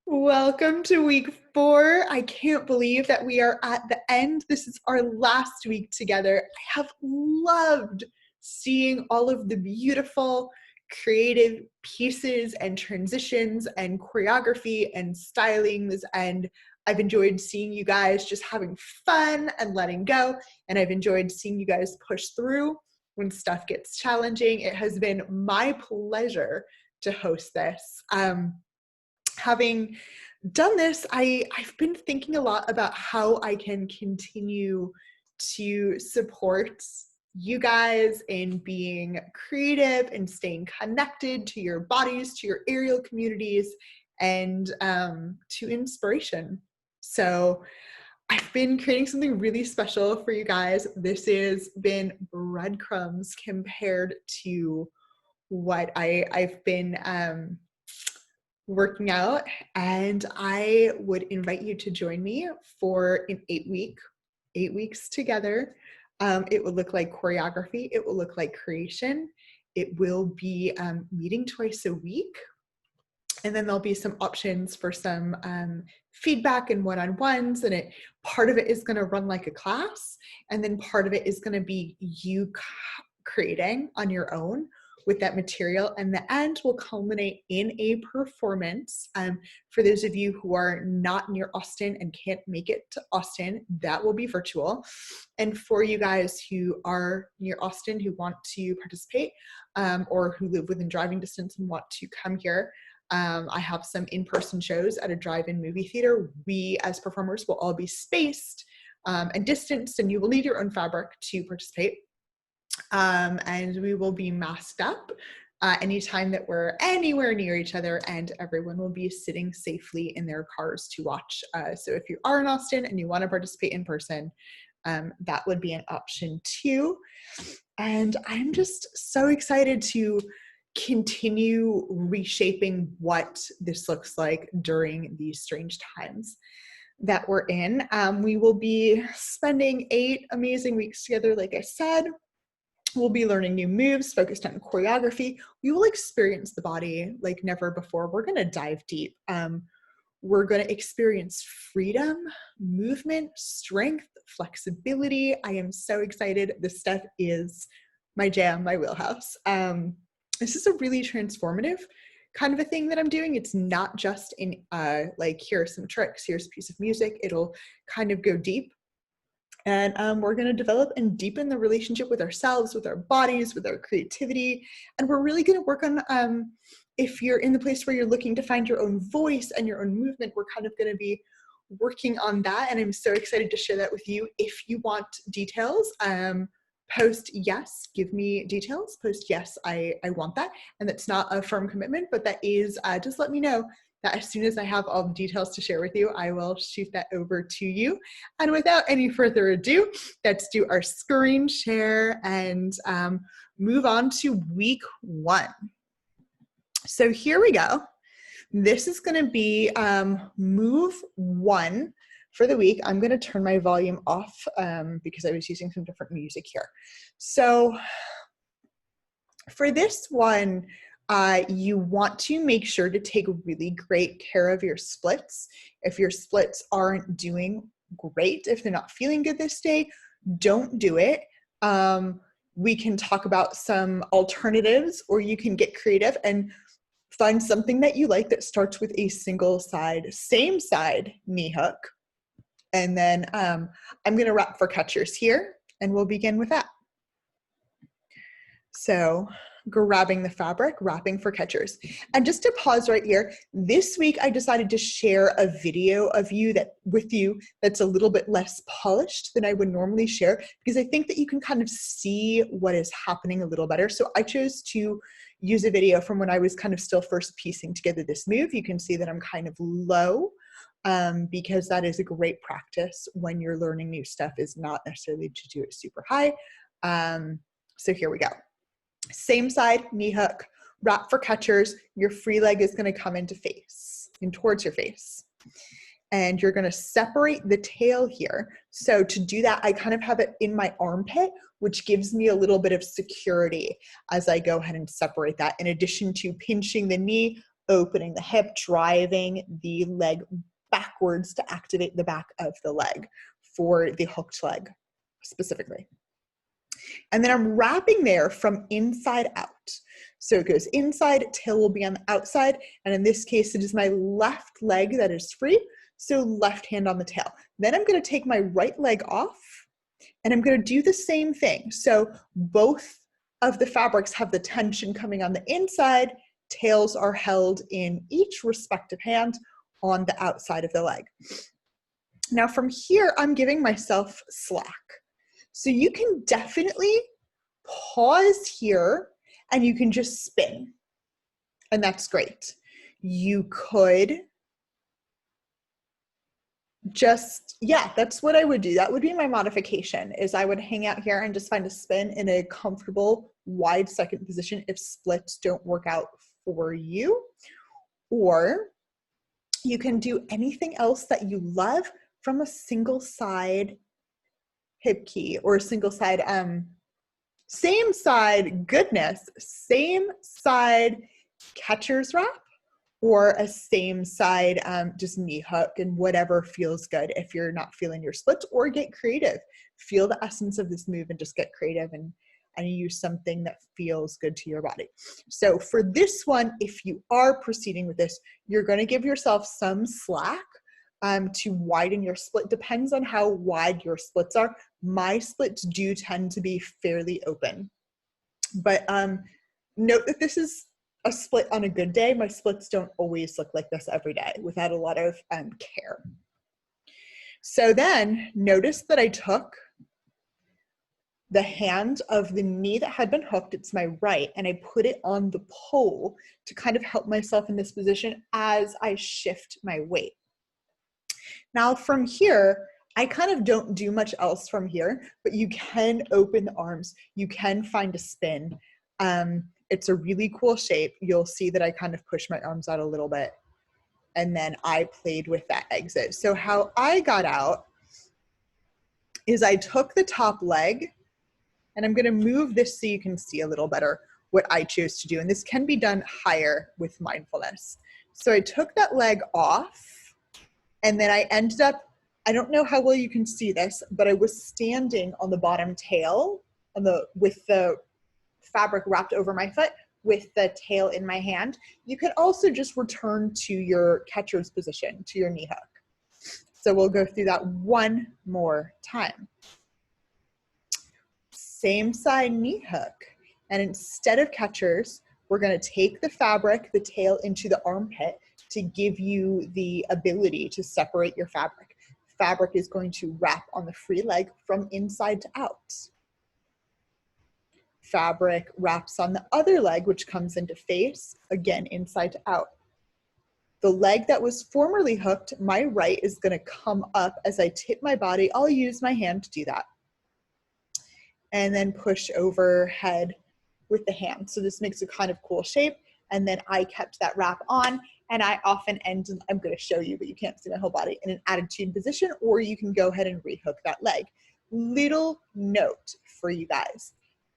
Welcome to week 4. I can't believe that we are at the end. This is our last week together. I have loved seeing all of the beautiful creative pieces and transitions and choreography and stylings, and I've enjoyed seeing you guys just having fun and letting go, and I've enjoyed seeing you guys push through when stuff gets challenging. It has been my pleasure to host this. Having done this, I've been thinking a lot about how I can continue to support you guys in being creative and staying connected to your bodies, to your aerial communities, and to inspiration. So I've been creating something really special for you guys. This has been breadcrumbs compared to what I've been working out, and I would invite you to join me for an 8 weeks together. It will look like choreography. It will look like creation. It will be meeting twice a week. And then there'll be some options for some feedback and one-on-ones. And part of it is going to run like a class. And then part of it is going to be you creating on your own with that material, and the end will culminate in a performance. For those of you who are not near Austin and can't make it to Austin, that will be virtual. And for you guys who are near Austin who want to participate, or who live within driving distance and want to come here, I have some in-person shows at a drive-in movie theater. We as performers will all be spaced and distanced, and you will need your own fabric to participate. And we will be masked up anytime that we're anywhere near each other, and everyone will be sitting safely in their cars to watch. So if you are in Austin and you want to participate in person, that would be an option too. And I'm just so excited to continue reshaping what this looks like during these strange times that we're in. We will be spending 8 amazing weeks together, like I said. We'll be learning new moves focused on choreography. We will experience the body like never before. We're going to dive deep. We're going to experience freedom, movement, strength, flexibility. I am so excited. This stuff is my jam, my wheelhouse. This is a really transformative kind of a thing that I'm doing. It's not just in like, here are some tricks, here's a piece of music. It'll kind of go deep. And we're going to develop and deepen the relationship with ourselves, with our bodies, with our creativity. And we're really going to work on, if you're in the place where you're looking to find your own voice and your own movement, we're kind of going to be working on that. And I'm so excited to share that with you. If you want details, post yes, give me details, post yes, I want that. And that's not a firm commitment, but that is, just let me know that as soon as I have all the details to share with you, I will shoot that over to you. And without any further ado, let's do our screen share and move on to week 1. So here we go. This is going to be move 1 for the week. I'm going to turn my volume off because I was using some different music here. So for this one, you want to make sure to take really great care of your splits. If your splits aren't doing great, if they're not feeling good this day, don't do it. We can talk about some alternatives, or you can get creative and find something that you like that starts with a single side, same side knee hook. And then I'm going to wrap for catchers here, and we'll begin with that. So grabbing the fabric, wrapping for catchers. And just to pause right here, this week I decided to share a video of with you that's a little bit less polished than I would normally share, because I think that you can kind of see what is happening a little better. So I chose to use a video from when I was kind of still first piecing together this move. You can see that I'm kind of low, because that is a great practice when you're learning new stuff, is not necessarily to do it super high. So here we go. Same side, knee hook, wrap for catchers. Your free leg is going to come into face and towards your face. And you're going to separate the tail here. So to do that, I kind of have it in my armpit, which gives me a little bit of security as I go ahead and separate that, in addition to pinching the knee, opening the hip, driving the leg backwards to activate the back of the leg for the hooked leg specifically. And then I'm wrapping there from inside out. So it goes inside, tail will be on the outside. And in this case, it is my left leg that is free. So left hand on the tail. Then I'm going to take my right leg off and I'm going to do the same thing. So both of the fabrics have the tension coming on the inside. Tails are held in each respective hand on the outside of the leg. Now from here, I'm giving myself slack. So you can definitely pause here and you can just spin. And that's great. You could just, yeah, that's what I would do. That would be my modification, is I would hang out here and just find a spin in a comfortable wide second position if splits don't work out for you. Or you can do anything else that you love from a single side hip key or a single side, same side, goodness, same side catcher's wrap, or a same side just knee hook, and whatever feels good if you're not feeling your splits, or get creative. Feel the essence of this move and just get creative and use something that feels good to your body. So for this one, if you are proceeding with this, you're going to give yourself some slack to widen your split. Depends on how wide your splits are. My splits do tend to be fairly open, but note that this is a split on a good day. My splits don't always look like this every day without a lot of care. So then notice that I took the hand of the knee that had been hooked, it's my right, and I put it on the pole to kind of help myself in this position as I shift my weight. Now from here, I kind of don't do much else from here, but you can open the arms. You can find a spin. It's a really cool shape. You'll see that I kind of push my arms out a little bit, and then I played with that exit. So how I got out is I took the top leg, and I'm going to move this so you can see a little better what I chose to do. And this can be done higher with mindfulness. So I took that leg off, and then I ended up, I don't know how well you can see this, but I was standing on the bottom tail with the fabric wrapped over my foot with the tail in my hand. You can also just return to your catcher's position, to your knee hook. So we'll go through that one more time. Same side knee hook. And instead of catchers, we're going to take the fabric, the tail into the armpit to give you the ability to separate your fabric. Fabric is going to wrap on the free leg from inside to out. Fabric wraps on the other leg, which comes into face, again, inside to out. The leg that was formerly hooked, my right, is going to come up as I tip my body. I'll use my hand to do that. And then push overhead with the hand. So this makes a kind of cool shape. And then I kept that wrap on, and I often end, I'm going to show you, but you can't see my whole body, in an attitude position, or you can go ahead and rehook that leg. Little note for you guys.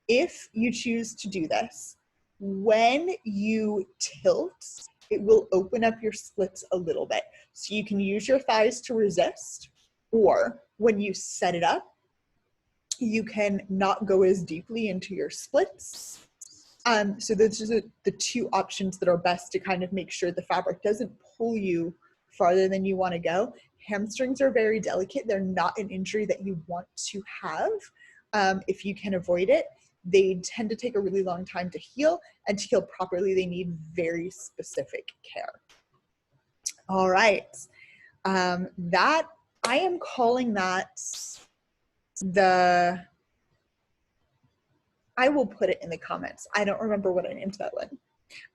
If you choose to do this, when you tilt, it will open up your splits a little bit. So you can use your thighs to resist, or when you set it up, you can not go as deeply into your splits. So those are the two options that are best to kind of make sure the fabric doesn't pull you farther than you want to go. Hamstrings are very delicate. They're not an injury that you want to have. If you can avoid it, they tend to take a really long time to heal, and to heal properly, they need very specific care. All right. That, I am calling that I will put it in the comments. I don't remember what I named that one.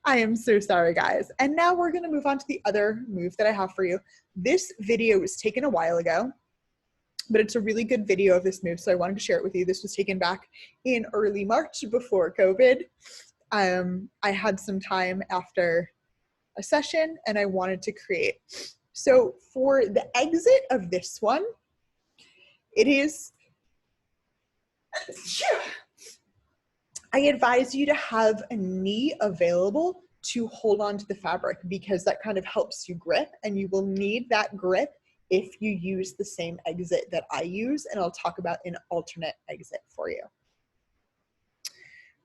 I am so sorry, guys. And now we're going to move on to the other move that I have for you. This video was taken a while ago, but it's a really good video of this move, so I wanted to share it with you. This was taken back in early March before COVID. I had some time after a session, and I wanted to create. So for the exit of this one, it is, I advise you to have a knee available to hold on to the fabric, because that kind of helps you grip, and you will need that grip if you use the same exit that I use, and I'll talk about an alternate exit for you.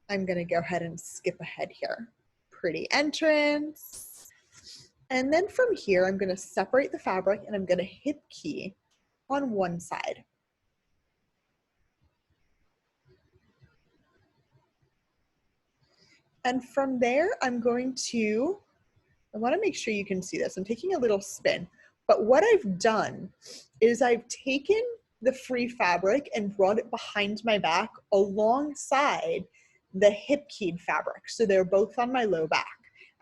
I'm gonna go ahead and skip ahead here. Pretty entrance. And then from here, I'm gonna separate the fabric and I'm gonna hip key on one side. And from there, I wanna make sure you can see this. I'm taking a little spin, but what I've done is I've taken the free fabric and brought it behind my back alongside the hip keyed fabric. So they're both on my low back.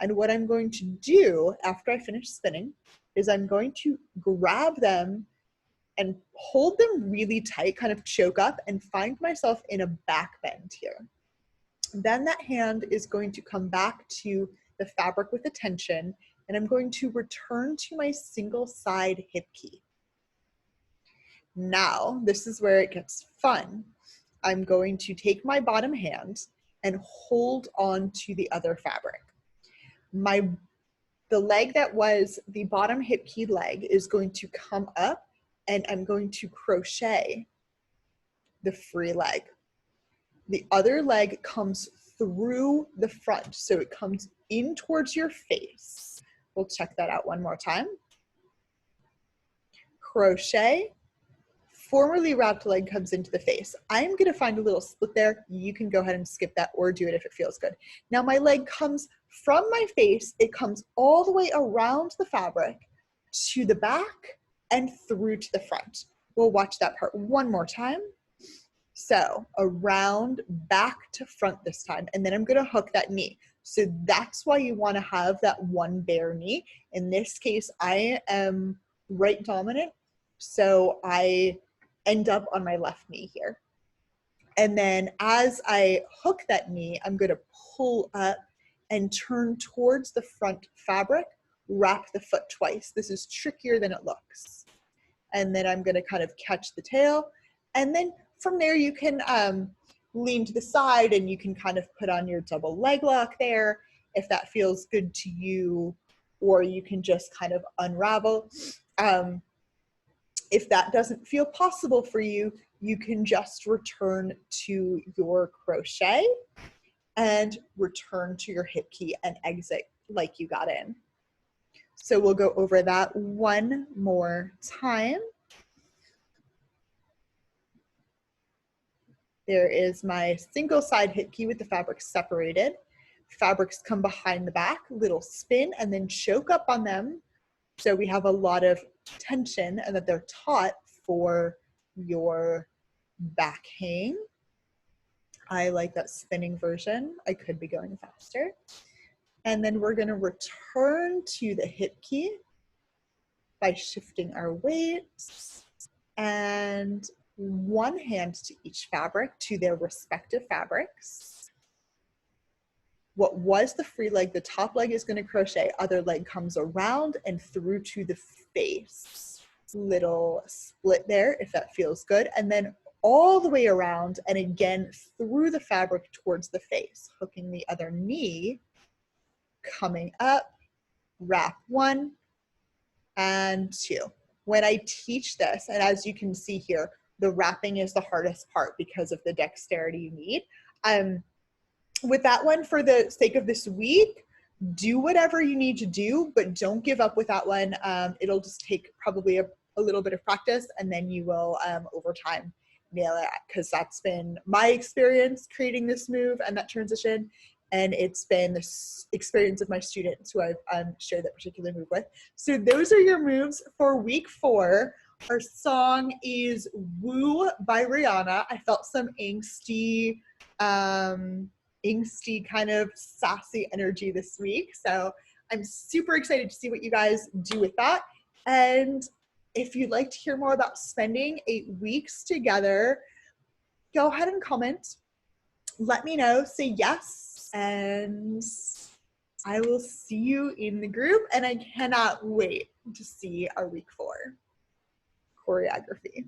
And what I'm going to do after I finish spinning is I'm going to grab them and hold them really tight, kind of choke up, and find myself in a back bend here. Then that hand is going to come back to the fabric with a tension, and I'm going to return to my single side hip key. Now, this is where it gets fun. I'm going to take my bottom hand and hold on to the other fabric. The leg that was the bottom hip key leg is going to come up, and I'm going to crochet the free leg. The other leg comes through the front, so it comes in towards your face. We'll check that out one more time. Crochet, formerly wrapped leg comes into the face. I'm gonna find a little split there. You can go ahead and skip that or do it if it feels good. Now my leg comes from my face, it comes all the way around the fabric to the back and through to the front. We'll watch that part one more time. So around, back to front this time, and then I'm gonna hook that knee. So that's why you wanna have that one bare knee. In this case, I am right dominant, so I end up on my left knee here. And then as I hook that knee, I'm gonna pull up and turn towards the front fabric, wrap the foot twice. This is trickier than it looks. And then I'm gonna kind of catch the tail. And then from there you can lean to the side and you can kind of put on your double leg lock there if that feels good to you, or you can just kind of unravel. If that doesn't feel possible for you, you can just return to your crochet and return to your hip key and exit like you got in. So we'll go over that one more time. There is my single side hip key with the fabric separated. Fabrics come behind the back, little spin, and then choke up on them. So we have a lot of tension and that they're taut for your back hang. I like that spinning version. I could be going faster. And then we're gonna return to the hip key by shifting our weight and one hand to each fabric to their respective fabrics. What was the free leg, the top leg is going to crochet, other leg comes around and through to the face. Little split there if that feels good. And then all the way around and again through the fabric towards the face, hooking the other knee, coming up, wrap one and two. When I teach this, and as you can see here, the wrapping is the hardest part because of the dexterity you need. With that one, for the sake of this week, do whatever you need to do, but don't give up with that one. It'll just take probably a little bit of practice, and then you will, over time, nail it, because that's been my experience creating this move and that transition, and it's been the experience of my students who I've shared that particular move with. So those are your moves for week 4. Our song is Woo by Rihanna. I felt some angsty kind of sassy energy this week. So I'm super excited to see what you guys do with that. And if you'd like to hear more about spending 8 weeks together, go ahead and comment. Let me know, say yes, and I will see you in the group. And I cannot wait to see our week 4 choreography.